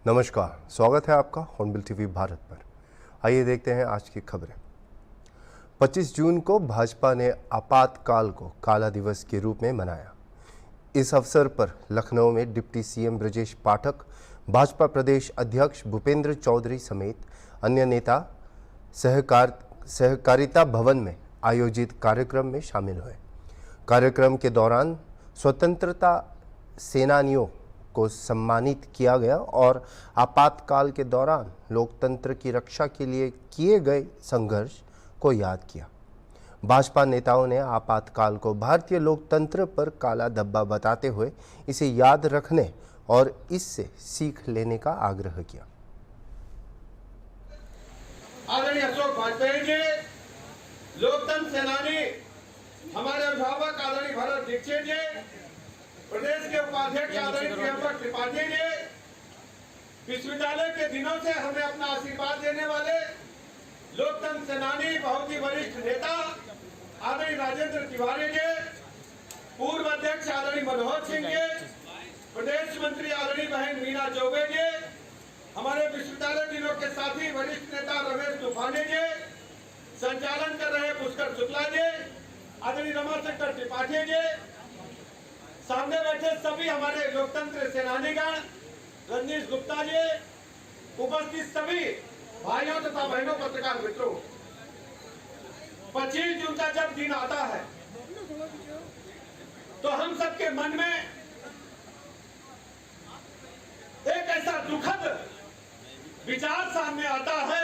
नमस्कार, स्वागत है आपका हॉर्नबिल टीवी भारत पर। आइए देखते हैं आज की खबरें। 25 जून को भाजपा ने आपातकाल को काला दिवस के रूप में मनाया। इस अवसर पर लखनऊ में डिप्टी सीएम ब्रजेश पाठक, भाजपा प्रदेश अध्यक्ष भूपेंद्र चौधरी समेत अन्य नेता सहकारिता भवन में आयोजित कार्यक्रम में शामिल हुए। कार्यक्रम के दौरान स्वतंत्रता सेनानियों को सम्मानित किया गया और आपातकाल के दौरान लोकतंत्र की रक्षा के लिए किए गए संघर्ष को याद किया। भाजपा नेताओं ने आपातकाल को भारतीय लोकतंत्र पर काला धब्बा बताते हुए इसे याद रखने और इससे सीख लेने का आग्रह किया। आदरणीय अशोक वाजपेयी जी, लोकतंत्र सेनानी हमारे अभिभावक आदरणीय भरत दीक्षित जी, प्रदेश के उपाध्यक्ष आदरणीय प्रियंका त्रिपाठी जी, विश्वविद्यालय के दिनों से हमें अपना आशीर्वाद देने वाले लोकतंत्र सेनानी, बहुत ही वरिष्ठ नेता आदरणीय राजेंद्र तिवारी जी, पूर्व अध्यक्ष आदरणीय मनोहर सिंह जी, प्रदेश मंत्री आदरणीय बहन मीना चौबे जी, हमारे विश्वविद्यालय दिनों के साथी वरिष्ठ नेता रमेश तूफानी जी, संचालन कर रहे पुष्कर शुक्ला जी, आदरणीय रमाशंकर त्रिपाठी जी, सामने बैठे सभी हमारे लोकतंत्र सेनानीगण, रजनीश गुप्ता जी, उपस्थित सभी भाइयों तथा बहनों, पत्रकार मित्रों, 25 जून का जब दिन आता है तो हम सबके मन में एक ऐसा दुखद विचार सामने आता है।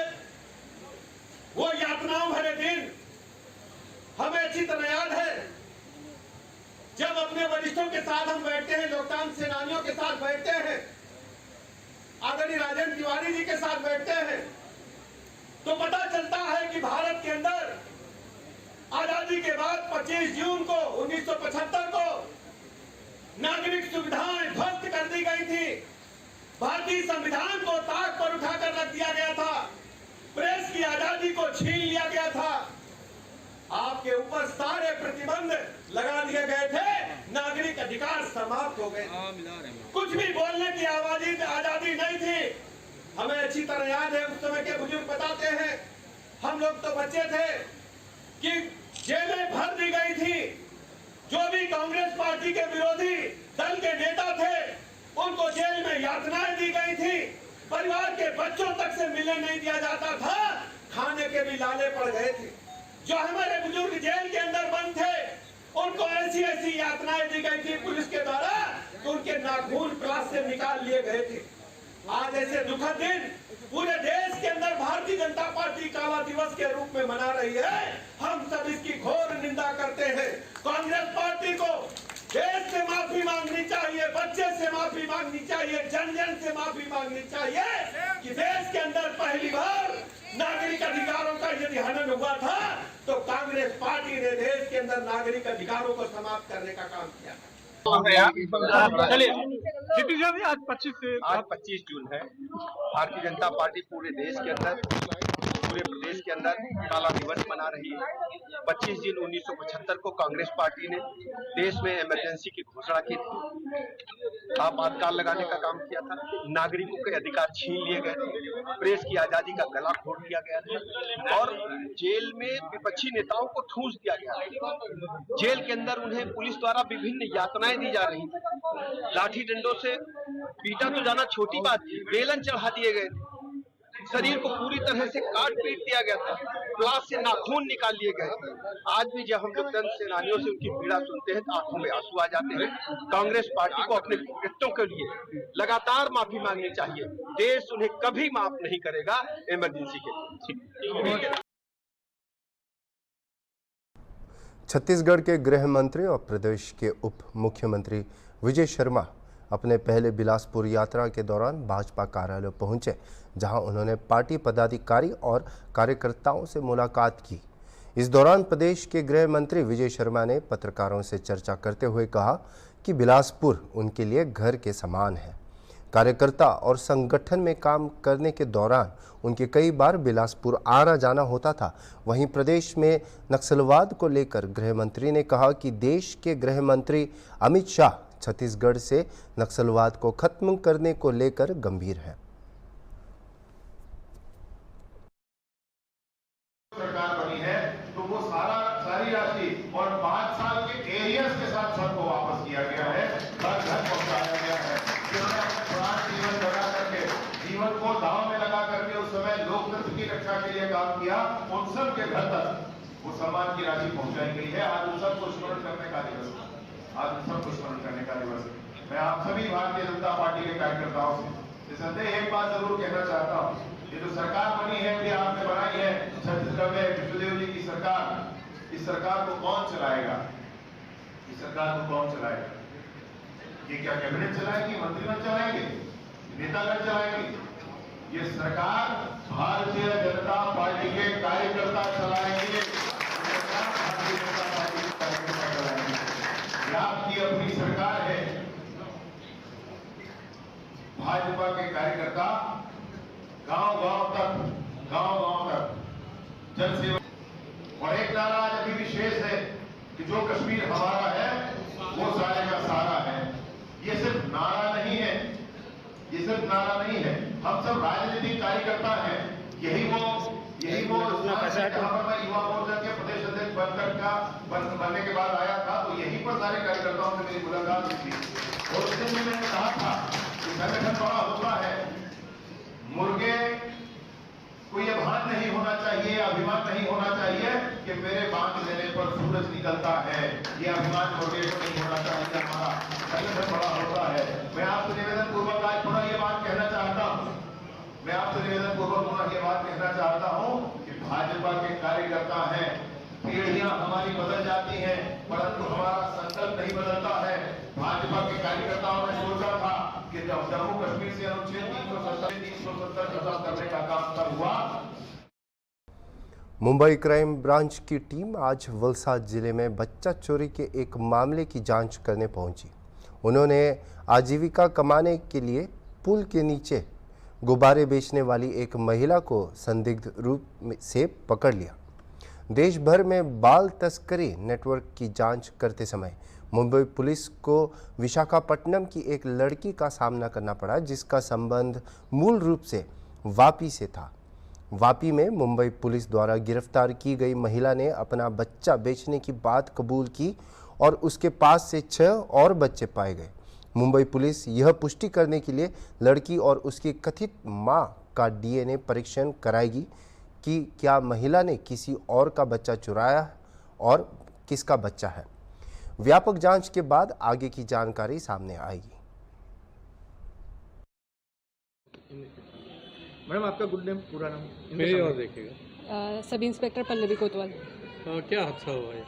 वो यातनाओं भरे दिन हमें अच्छी तरह याद है, जब अपने वरिष्ठों के साथ हम बैठते हैं, लोकतंत्र सेनानियों के साथ बैठते हैं, आदरणीय राजेंद्र तिवारी जी के साथ बैठते हैं, तो पता चलता है कि भारत के अंदर आजादी के बाद 25 जून को 1975 को नागरिक सुविधाएं ध्वस्त कर दी गई थी, भारतीय संविधान को ताक पर उठाकर रख दिया गया था, प्रेस की आजादी को छीन लिया गया था, आपके ऊपर सारे प्रतिबंध लगा दिए गए थे, नागरिक अधिकार समाप्त हो गए, कुछ भी बोलने की आजादी नहीं थी। हमें अच्छी तरह याद है, उस समय के बुजुर्ग बताते हैं, हम लोग तो बच्चे थे कि जेलें भर दी गई थी, जो भी कांग्रेस पार्टी के विरोधी दल के नेता थे उनको जेल में यातनाएं दी गई थी, परिवार के बच्चों तक से मिलने नहीं दिया जाता था, खाने के भी लाले पड़ गए थे। जो हमारे बुजुर्ग जेल के अंदर बंद थे उनको ऐसी ऐसी यातनाएं दी गई थी पुलिस के द्वारा तो उनके नाखून क्लास से निकाल लिए गए थे। आज ऐसे दुखद दिन पूरे देश के अंदर भारतीय जनता पार्टी काला दिवस के रूप में मना रही है। हम सब इसकी घोर निंदा करते हैं। कांग्रेस पार्टी को देश से माफी मांगनी चाहिए, बच्चे से माफी मांगनी चाहिए, जन जन से माफी मांगनी चाहिए कि देश के अंदर पहली बार नागरिक अधिकारों का यदि हनन हुआ था तो कांग्रेस पार्टी ने देश के अंदर नागरिक अधिकारों को समाप्त करने का काम किया था। चलिए आज 25 जून है। भारतीय जनता पार्टी पूरे देश के अंदर, पूरे प्रदेश के अंदर काला दिवस मना रही है। 25 जून 1975 को कांग्रेस पार्टी ने देश में इमरजेंसी की घोषणा की थी, आपातकाल लगाने का काम किया था, नागरिकों के अधिकार छीन लिए गए थे, प्रेस की आजादी का गला घोट दिया गया था और जेल में विपक्षी नेताओं को ठूंस दिया गया। जेल के अंदर उन्हें पुलिस द्वारा विभिन्न यातनाएं दी जा रही थी, लाठी डंडों से पीटा तो जाना छोटी बात थी, बेलन चढ़ा दिए गए थे, शरीर को पूरी तरह से काट पीट दिया गया था, क्लास से नाखून निकाल लिए गए। आज भी जब हम लोकतंत्र सेनानियों से उनकी पीड़ा सुनते हैं तो आंखों में आंसू आ जाते हैं। कांग्रेस पार्टी को अपने कृत्यों के लिए लगातार माफी मांगनी चाहिए। देश उन्हें कभी माफ नहीं करेगा इमरजेंसी के। छत्तीसगढ़ के गृह मंत्री और प्रदेश के उप मुख्यमंत्री विजय शर्मा अपने पहले बिलासपुर यात्रा के दौरान भाजपा कार्यालय पहुंचे, जहां उन्होंने पार्टी पदाधिकारी और कार्यकर्ताओं से मुलाकात की। इस दौरान प्रदेश के गृह मंत्री विजय शर्मा ने पत्रकारों से चर्चा करते हुए कहा कि बिलासपुर उनके लिए घर के समान है। कार्यकर्ता और संगठन में काम करने के दौरान उनके कई बार बिलासपुर आना जाना होता था। वहीं प्रदेश में नक्सलवाद को लेकर गृह मंत्री ने कहा कि देश के गृह मंत्री अमित शाह छत्तीसगढ़ से नक्सलवाद को खत्म करने को लेकर गंभीर है। लिए काम किया, उन सब के घर तक वो सम्मान की राशि पहुंचाई गई है। आज उन सबको स्मरण करने का दिवस है, आज उन सबको स्मरण करने का दिवस है। मैं आप सभी भारतीय जनता पार्टी के कार्यकर्ताओं से निसंदेह एक बात जरूर कहना चाहता हूँ, ये जो सरकार बनी है, ये आपने बनाई है छत्तीसगढ़ में विष्णुदेव जी की सरकार, इस सरकार को कौन चलाएगा? इस सरकार को कौन चलाएगा? ये क्या कैबिनेट चलाएगी, मंत्रिमंडल चलाएंगे, नेतागण चलाएंगे? ये सरकार भारतीय जनता पार्टी के कार्यकर्ता चलाएंगे, भारतीय जनता पार्टी के कार्यकर्ता चलाएंगे। ये आपकी अपनी सरकार है। भाजपा के कार्यकर्ता गांव-गांव तक जन सेवा। और एक नारा आज अभी भी शेष है कि जो कश्मीर हमारा है वो सारे का सारा है। ये सिर्फ नारा नहीं है, ये सिर्फ नारा नहीं है, हम सब राजनीतिक कार्यकर्ता हैं। यही वो जहाँ पर मैं युवा मोर्चा के प्रदेश अध्यक्ष बनने के बाद आया था, तो यहीं पर सारे कार्यकर्ताओं से मेरी मुलाकात हुई थी और उस दिन मैंने कहा था कि संगठन बड़ा होता है, मुर्गे को ये भान नहीं होना चाहिए, अभिमान नहीं होना चाहिए कि मेरे बांध लेने पर सूरज निकलता है। ये अभिमान मुर्गे को नहीं होना चाहिए, हमारा संगठन बड़ा होता है। मैं आपसे निवेदन पूर्वक आज पुनः ये बात कहना चाहता हूँ, कि भाजपा के कार्यकर्ता हैं। पीढ़ियां हमारी बदल जाती हैं, परंतु हमारा संकल्प नहीं बदलता है। भाजपा के कार्यकर्ताओं ने सोचा था कि जब जम्मू कश्मीर से अनुच्छेद 370 खत्म करने का काम तब हुआ। मुंबई क्राइम ब्रांच की टीम आज वलसाड जिले में बच्चा चोरी के एक मामले की जांच करने पहुंची। उन्होंने आजीविका कमाने के लिए पुल के नीचे गुब्बारे बेचने वाली एक महिला को संदिग्ध रूप से पकड़ लिया। देश भर में बाल तस्करी नेटवर्क की जांच करते समय मुंबई पुलिस को विशाखापट्टनम की एक लड़की का सामना करना पड़ा, जिसका संबंध मूल रूप से वापी से था। वापी में मुंबई पुलिस द्वारा गिरफ्तार की गई महिला ने अपना बच्चा बेचने की बात कबूल की और उसके पास से 6 और बच्चे पाए गए। मुंबई पुलिस यह पुष्टि करने के लिए लड़की और उसकी कथित मां का डीएनए परीक्षण कराएगी कि क्या महिला ने किसी और का बच्चा चुराया और किसका बच्चा है। व्यापक जांच के बाद आगे की जानकारी सामने आएगी। मैडम, आपका गुड नेम, पूरा नाम? मेरी और देखिएगा। सब इंस्पेक्टर पल्लवी कोतवाल। क्या हादसा हुआ है?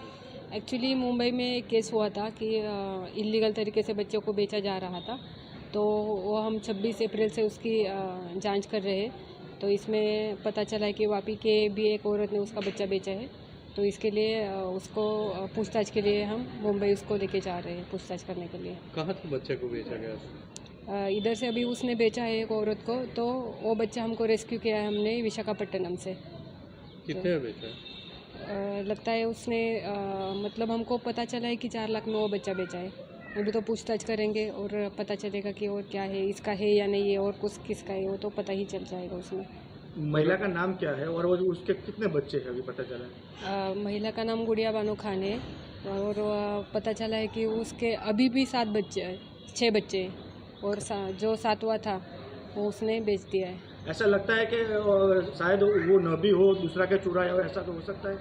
एक्चुअली मुंबई में एक केस हुआ था कि इलीगल तरीके से बच्चों को बेचा जा रहा था, तो वो हम 26 अप्रैल से उसकी जांच कर रहे हैं। तो इसमें पता चला है कि वापी के भी एक औरत ने उसका बच्चा बेचा है, तो इसके लिए उसको पूछताछ के लिए हम मुंबई उसको लेके जा रहे हैं पूछताछ करने के लिए। कहाँ से बच्चे को बेचा गया? इधर से अभी उसने बेचा है एक औरत को, तो वो बच्चा हमको रेस्क्यू किया है हमने विशाखापट्टनम से। कितने में बेचा है? लगता है उसने मतलब हमको पता चला है कि 4 लाख में वो बच्चा बेचा है। अभी तो पूछताछ करेंगे और पता चलेगा कि और क्या है, इसका है या नहीं है और कुछ किसका है, वो तो पता ही चल जाएगा उसमें। महिला का नाम क्या है और उसके कितने बच्चे हैं अभी पता चला है? महिला का नाम गुड़िया बानो खान है और पता चला है कि उसके अभी भी 6 बच्चे हैं और जो 7वां था वो उसने बेच दिया है। ऐसा लगता है कि शायद वो न भी हो, दूसरा के चुराया हो, ऐसा तो हो सकता है?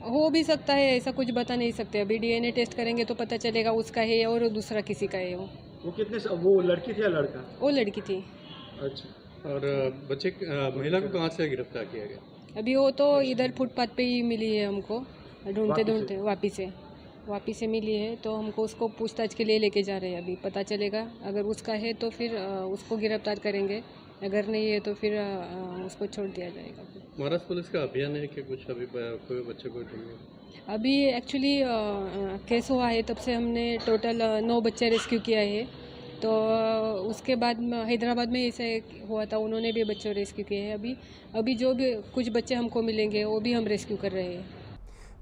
हो भी सकता है, ऐसा कुछ बता नहीं सकते। अभी डीएनए टेस्ट करेंगे तो पता चलेगा उसका है और दूसरा किसी का है। वो लड़की थी या लड़का? वो लड़की थी। अच्छा। और बच्चे महिला को कहाँ से गिरफ्तार किया गया? अभी वो तो इधर फुटपाथ पे ही मिली है हमको, ढूंढते वापी से मिली है, तो हमको उसको पूछताछ के लिए लेके जा रहे हैं। अभी पता चलेगा, अगर उसका है तो फिर उसको गिरफ्तार करेंगे, अगर नहीं है तो फिर उसको छोड़ दिया जाएगा। महाराष्ट्र पुलिस का अभियान है कि कुछ अभी कोई बच्चे को ढूंढे? अभी एक्चुअली केस हुआ है तब से हमने टोटल 9 बच्चे रेस्क्यू किया है। तो उसके बाद हैदराबाद में ऐसे हुआ था, उन्होंने भी बच्चे रेस्क्यू किए हैं। अभी जो भी कुछ बच्चे हमको मिलेंगे वो भी हम रेस्क्यू कर रहे हैं।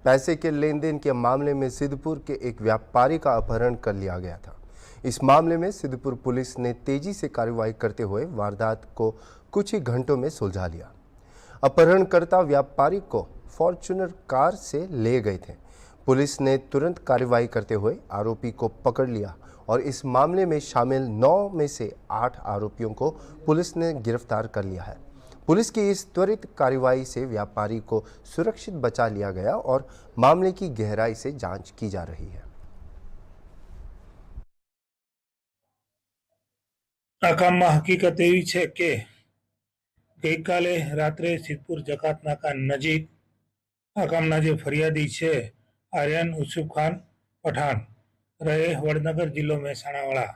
पैसे के लेन देन के मामले में सिद्धपुर के एक व्यापारी का अपहरण कर लिया गया था। इस मामले में सिद्धपुर पुलिस ने तेजी से कार्रवाई करते हुए वारदात को कुछ ही घंटों में सुलझा लिया। अपहरणकर्ता व्यापारी को फॉर्च्यूनर कार से ले गए थे। पुलिस ने तुरंत कार्रवाई करते हुए आरोपी को पकड़ लिया और इस मामले में शामिल 9 में से 8 आरोपियों को पुलिस ने गिरफ्तार कर लिया है। पुलिस की इस त्वरित कार्रवाई से व्यापारी को सुरक्षित बचा लिया गया और मामले की गहराई से जांच की जा रही है। આ કામમાં હકીકત એવી છે કે ગઈકાલે રાત્રે સિદ્ધપુર જકાત નાકા નજીક આ કામના જે ફરિયાદી છે આર્યન યુસુફ ખાન પઠાણ રહે વડનગર જિલ્લો મહેસાણાવાળા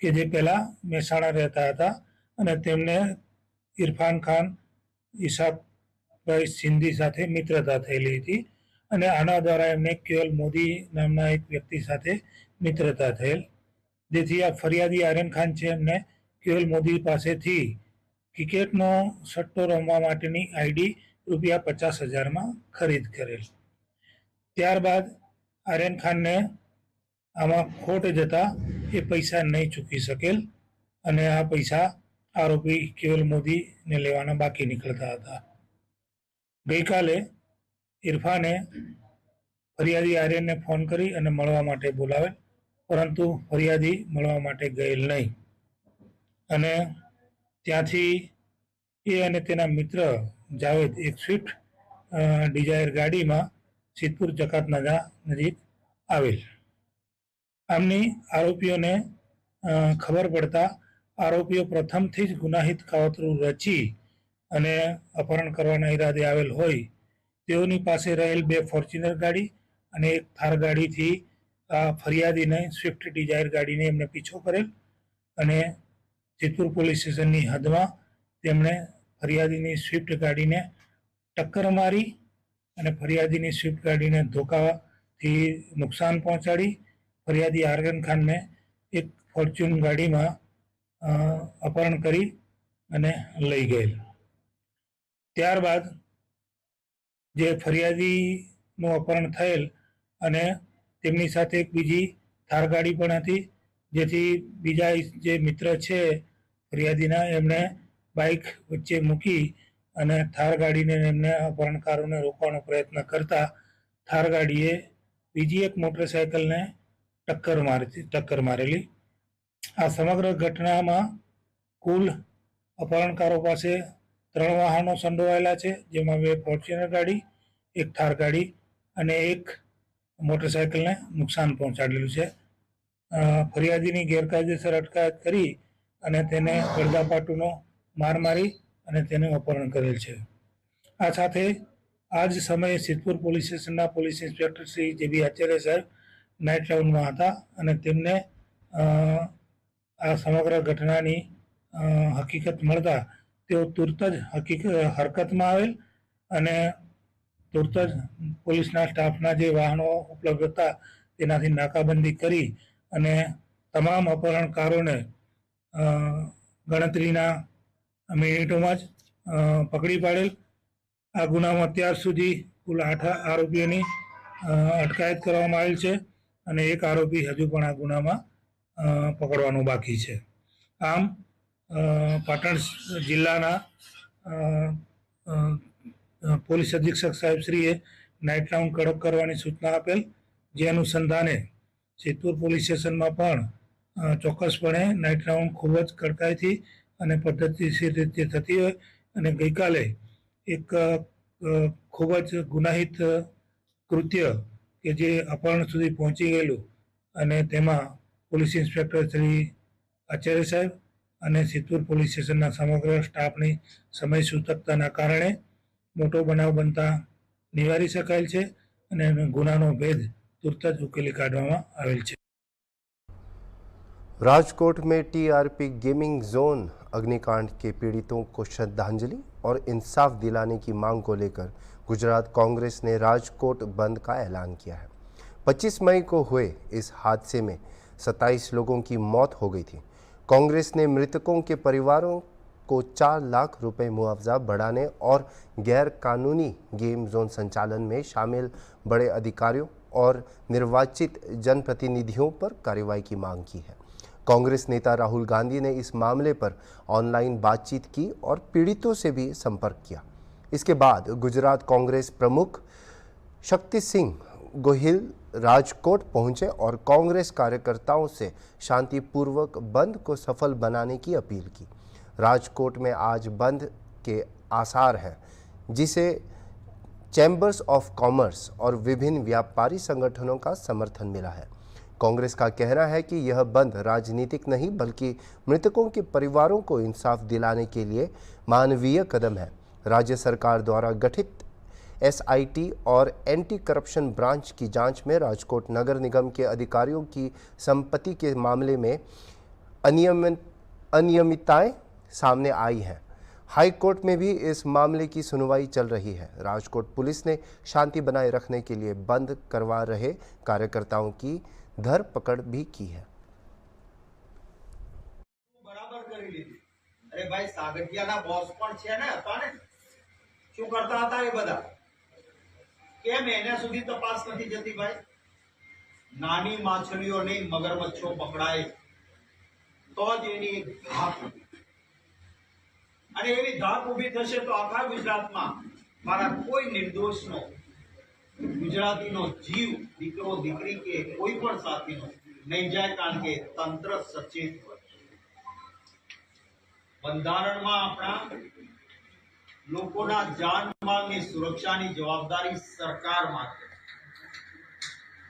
કે જે પહેલા મહેસાણા રહેતા હતા અને તેમને ઇરફાન ખાન ઈશાકભાઈ સિંધી સાથે મિત્રતા થયેલી હતી અને આના દ્વારા એમને કેવલ મોદી નામના એક વ્યક્તિ સાથે મિત્રતા થયેલ, જેથી આ ફરિયાદી આર્યન ખાન છે એમને કેવલ મોદી પાસેથી ક્રિકેટનો સટ્ટો રમવા માટેની આઈડી રૂપિયા 50,000 ખરીદ કરેલ। ત્યારબાદ આર્યન ખાનને આમાં ખોટ જતા એ પૈસા નહીં ચૂકી શકેલ અને આ પૈસા આરોપી કેવલ મોદીને લેવાના બાકી નીકળતા હતા। ગઈકાલે ઇરફાને ફરિયાદી આર્યનને ફોન કરી અને મળવા માટે બોલાવેલ, પરંતુ ફરિયાદી મળવા માટે ગયેલ નહીં અને ત્યાંથી એ અને તેના મિત્ર જાવેદ એક સ્વિફ્ટ ડિઝાયર ગાડીમાં સિદ્ધપુર જકાત નાકા નજીક આવેલ। આમની આરોપીઓને ખબર પડતા આરોપીઓ પ્રથમથી જ ગુનાહિત કાવતરું રચી અને અપહરણ કરવાના ઈરાદે આવેલ હોય તેઓની પાસે રહેલ 2 ફોર્ચ્યુનર ગાડી અને એક થાર ગાડીથી આ ફરિયાદીને સ્વિફ્ટ ડિઝાયર ગાડીને એમને પીછો કરેલ અને સિદ્ધપુર પોલીસ સ્ટેશનની હદમાં તેમણે ફરિયાદીની સ્વિફ્ટ ગાડીને ટક્કર મારી અને ફરિયાદીની સ્વિફ્ટ ગાડીને ધોકાથી નુકસાન પહોંચાડી ફરિયાદી આર્યન ખાનને એક ફોર્ચ્યુન ગાડીમાં अपहरण करी अने लई गયેલ। ત્યારબાદ જે ફરિયાદીનું અપહરણ થયેલ અને તેમની સાથે એક બીજી થાર ગાડી પણ હતી, જેથી બીજા જે મિત્ર છે ફરિયાદીના એમણે બાઇક વચ્ચે મૂકી અને થાર ગાડીને એમને અપહરણકારોને રોકવાનો પ્રયત્ન કરતા થાર ગાડીએ બીજી એક મોટરસાઇકલને ટક્કર મારેલી। આ સમગ્ર ઘટનામાં કુલ અપહરણકારો પાસે 3 વાહનો સંડોવાયેલા છે, જેમાં 2 ફોર્ચ્યુનર ગાડી, એક થાર ગાડી અને એક મોટરસાઇકલને નુકસાન પહોંચાડેલું છે। ફરિયાદીની ગેરકાયદેસર અટકાયત કરી અને તેને ગળદાપાટુનો માર મારી અને તેનું અપહરણ કરેલ છે। આ સાથે આ જ સમયે સિદ્ધપુર પોલીસ સ્ટેશનના પોલીસ ઇન્સ્પેક્ટર શ્રી જે.બી. આચાર્ય સાહેબ નાઇટ રાઉન્ડમાં હતા અને તેમને આ સમગ્ર ઘટનાની હકીકત મળતા તેઓ તુરત જ હરકતમાં આવેલ અને તુરત જ પોલીસના સ્ટાફના જે વાહનો ઉપલબ્ધ હતા તેનાથી નાકાબંધી કરી અને તમામ અપહરણકારોને ગણતરીના મિનિટોમાં જ પકડી પાડેલ। આ ગુનામાં અત્યાર સુધી કુલ 8 આરોપીઓની અટકાયત કરવામાં આવેલ છે અને એક આરોપી હજુ પણ આ ગુનામાં પકડવાનું બાકી છે। આમ પાટણ જિલ્લાના પોલીસ અધિક્ષક સાહેબશ્રીએ નાઇટ રાઉન્ડ કડક કરવાની સૂચના આપેલ, જે અનુસંધાને સિદ્ધપુર પોલીસ સ્ટેશનમાં પણ ચોક્કસપણે નાઇટ રાઉન્ડ ખૂબ જ કડકાઈથી અને પદ્ધતિસર રીતે થતી હોય અને ગઈકાલે એક ખૂબ જ ગુનાહિત કૃત્ય કે જે અપહરણ સુધી પહોંચી ગયેલું અને તેમાં પોલીસ ઇન્સ્પેક્ટર શ્રી આચાર્ય સાહેબ અને સિદ્ધપુર પોલીસ સ્ટેશનના સમગ્ર સ્ટાફની સમય સૂચકતાના કારણે મોટો બનાવ બનતા નિવારી શકાયેલ છે અને ગુનાનો ભેદ તુરત જ ઉકેલી કાઢવામાં આવેલ છે। राजकोट में टीआरपी गेमिंग जोन अग्निकांड के पीड़ितों को श्रद्धांजलि और इंसाफ दिलाने की मांग को लेकर गुजरात कांग्रेस ने राजकोट बंद का ऐलान किया है। 25 मई को हुए इस हादसे में 27 लोगों की मौत हो गई थी। कांग्रेस ने मृतकों के परिवारों को 4 लाख रुपए मुआवजा बढ़ाने और गैर कानूनी गेम जोन संचालन में शामिल बड़े अधिकारियों और निर्वाचित जनप्रतिनिधियों पर कार्रवाई की मांग की है। कांग्रेस नेता राहुल गांधी ने इस मामले पर ऑनलाइन बातचीत की और पीड़ितों से भी संपर्क किया। इसके बाद गुजरात कांग्रेस प्रमुख शक्ति सिंह गोहिल राजकोट पहुंचे और कांग्रेस कार्यकर्ताओं से शांतिपूर्वक बंद को सफल बनाने की अपील की। राजकोट में आज बंद के आसार हैं, जिसे चैम्बर्स ऑफ कॉमर्स और विभिन्न व्यापारी संगठनों का समर्थन मिला है। कांग्रेस का कहना है कि यह बंद राजनीतिक नहीं बल्कि मृतकों के परिवारों को इंसाफ दिलाने के लिए मानवीय कदम है। राज्य सरकार द्वारा गठित एसआईटी और एंटी करप्शन ब्रांच की जांच में राजकोट नगर निगम के अधिकारियों की संपत्ति के मामले में अनियमितताएं सामने आई हैं। हाई कोर्ट में भी इस मामले की सुनवाई चल रही है। राजकोट पुलिस ने शांति बनाए रखने के लिए बंद करवा रहे कार्यकर्ताओं की धरपकड़ भी की है। બરાબર કરી લીધી. અરે ભાઈ સાગઠિયાના બોસ પણ છે ને હતા ને, શું કરતા હતા એ બધા? કેમ એના સુધી તપાસ નથી જતી ભાઈ? નાની માછલીઓ નહીં મગરમચ્છો પકડાય તો જ એની ધાક ઊભી. અને એવી ધાક ઊભી થશે તો આખા ગુજરાતમાં મારા કોઈ નિર્દોષનો ગુજરાતીનો જીવ દીકરો દીકરી કે કોઈ પણ સાથીનો નહીં જાય, કારણ કે તંત્ર સચેત હોય. બંધારણમાં આપણા લોકોના જાનમાલની સુરક્ષાની જવાબદારી સરકાર માટે.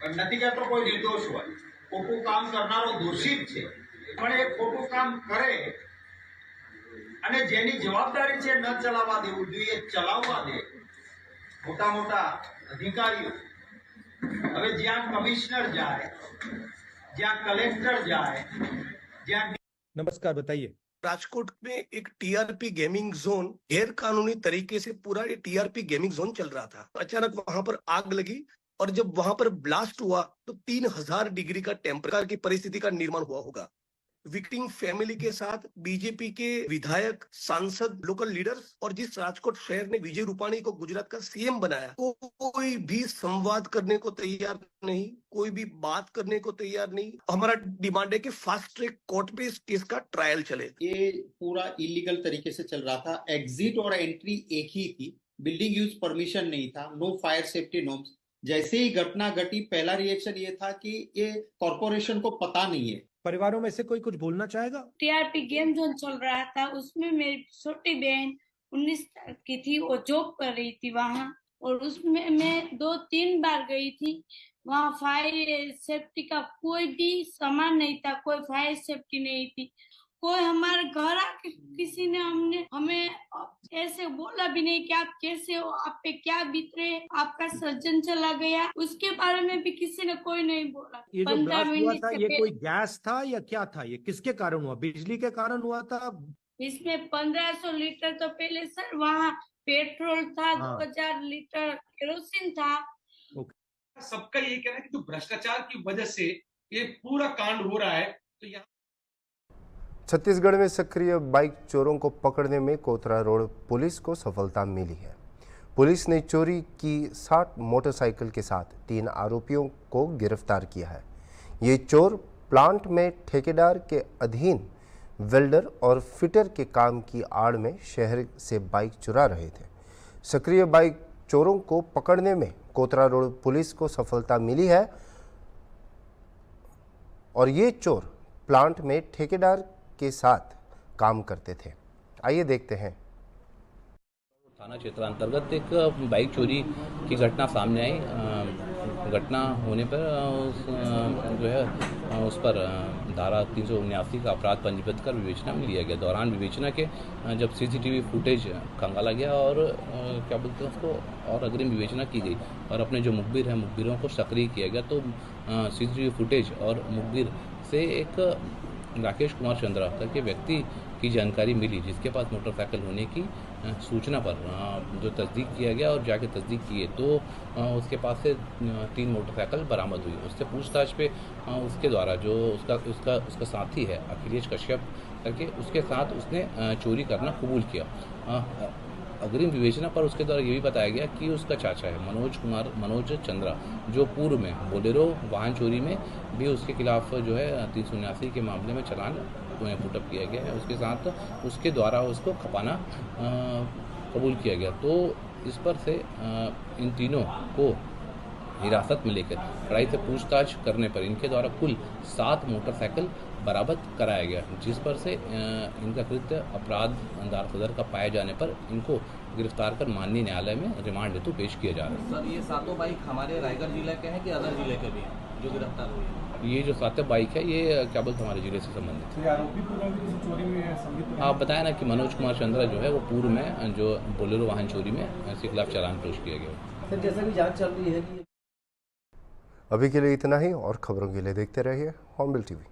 પણ નથી કહેતો કોઈ નિર્દોષ હોય, ખોટું કામ કરનારો દોષી જ છે, પણ એ ખોટું કામ કરે અને જેની જવાબદારી છે ન ચલાવવા દેવું જોઈએ, ચલાવવા દે. મોટા મોટા अधिकारियों હવે જ્યાં કમિશનર જાય, જ્યાં કલેક્ટર જાય, જ્યાં नमस्कार, बताइए। राजकोट में एक टीआरपी गेमिंग जोन गैर कानूनी तरीके से पूरा ये टीआरपी गेमिंग जोन चल रहा था। अचानक वहां पर आग लगी और जब वहां पर ब्लास्ट हुआ तो 3000 डिग्री का टेम्परेचर की परिस्थिति का निर्माण हुआ होगा। विक्टिम फैमिली के साथ बीजेपी के विधायक, सांसद, लोकल लीडर्स और जिस राजकोट शहर ने विजय रूपाणी को गुजरात का सीएम बनाया, कोई भी संवाद करने को तैयार नहीं, कोई भी बात करने को तैयार नहीं। हमारा डिमांड है कि फास्ट ट्रैक कोर्ट पे इस केस का ट्रायल चले। ये पूरा इलीगल तरीके से चल रहा था। एग्जिट और एंट्री एक ही थी, बिल्डिंग यूज परमिशन नहीं था, नो फायर सेफ्टी नॉर्म्स। जैसे ही घटना घटी, पहला रिएक्शन ये था कि ये कॉर्पोरेशन को पता नहीं है। परिवारों में से कोई कुछ बोलना चाहेगा? टीआरपी गेम जोन चल रहा था, उसमें मेरी छोटी बहन 19 की थी, वो जॉब कर रही थी वहाँ, और उसमें मैं 2-3 बार गई थी। वहाँ फायर सेफ्टी का कोई भी सामान नहीं था, कोई फायर सेफ्टी नहीं थी। कोई हमारे घर आके किसी ने हमें ऐसे बोला भी नहीं कि आप कैसे हो, आप पे क्या बीत रहे, आपका सर्जन चला गया, उसके बारे में भी किसी ने कोई नहीं बोला। ये जो 15 ब्लास्ट हुआ मिनट था, से ये कोई गैस था या क्या था? ये किसके कारण हुआ? बिजली के कारण हुआ था? इसमें 1500 लीटर तो पहले सर वहाँ पेट्रोल था, हाँ। 2000 लीटर केरोसिन था। सबका ये कहना है कि जो भ्रष्टाचार की वजह से ये पूरा कांड हो रहा है। तो यहाँ छत्तीसगढ़ में सक्रिय बाइक चोरों को पकड़ने में कोतरा रोड पुलिस को सफलता मिली है। पुलिस ने चोरी की 60 मोटरसाइकिल के साथ 3 आरोपियों को गिरफ्तार किया है। ये चोर प्लांट में ठेकेदार के अधीन वेल्डर और फिटर के काम की आड़ में शहर से बाइक चुरा रहे थे। सक्रिय बाइक चोरों को पकड़ने में कोतरा रोड पुलिस को सफलता मिली है और ये चोर प्लांट में ठेकेदार के साथ काम करते थे। आइए देखते हैं। थाना क्षेत्र अंतर्गत एक बाइक चोरी की घटना सामने आई। घटना होने पर उस पर धारा 379 का अपराध पंजीबद्ध कर विवेचना में लिया गया। दौरान विवेचना के जब सीसीटीवी फुटेज खंगाला गया और क्या बोलते हैं उसको, और अग्रिम विवेचना की गई और अपने जो मुखबिर हैं, मुखबिरों को सक्रिय किया गया, तो सीसीटीवी फुटेज और मुखबिर से एक राकेश कुमार चंद्रा करके व्यक्ति की जानकारी मिली, जिसके पास मोटरसाइकिल होने की सूचना पर जो तस्दीक किया गया और जाके तस्दीक किए तो उसके पास से 3 मोटरसाइकिल बरामद हुई। उससे पूछताछ पे उसके द्वारा जो उसका साथी है अखिलेश कश्यप करके, उसके साथ उसने चोरी करना कबूल किया। अग्रिम विवेचना पर उसके द्वारा ये भी बताया गया कि उसका चाचा है मनोज चंद्रा, जो पूर्व में बोलेरो वाहन चोरी में भी उसके खिलाफ जो है 379 के मामले में चालान पुटअप किया गया है। उसके साथ उसके द्वारा उसको खपाना कबूल किया गया। तो इस पर से इन तीनों को हिरासत में लेकर कड़ाई से पूछताछ करने पर इनके द्वारा कुल 7 मोटरसाइकिल बरामद कराया गया, जिस पर से इनका कृत्य अपराध दार सदर का पाए जाने पर इनको गिरफ्तार कर माननीय न्यायालय में रिमांड हेतु पेश किया जा रहा है। सर, ये 7 बाइक हमारे रायगढ़ जिले के हैं कि अदर जिले के भी हैं जो गिरफ्तार हुए? ये जो 7 बाइक है ये क्या बोलते हमारे जिले से संबंधित है। आरोपी चोरी में आप बताया ना कि मनोज कुमार चंद्रा जो है वो पूर्व में जो बोलेरो वाहन चोरी में इसके खिलाफ चालान पेश किया गया। सर, जैसा कि जांच चल रही है कि अभी के लिए इतना ही और खबरों के लिए देखते रहिए हॉर्नबिल टीवी।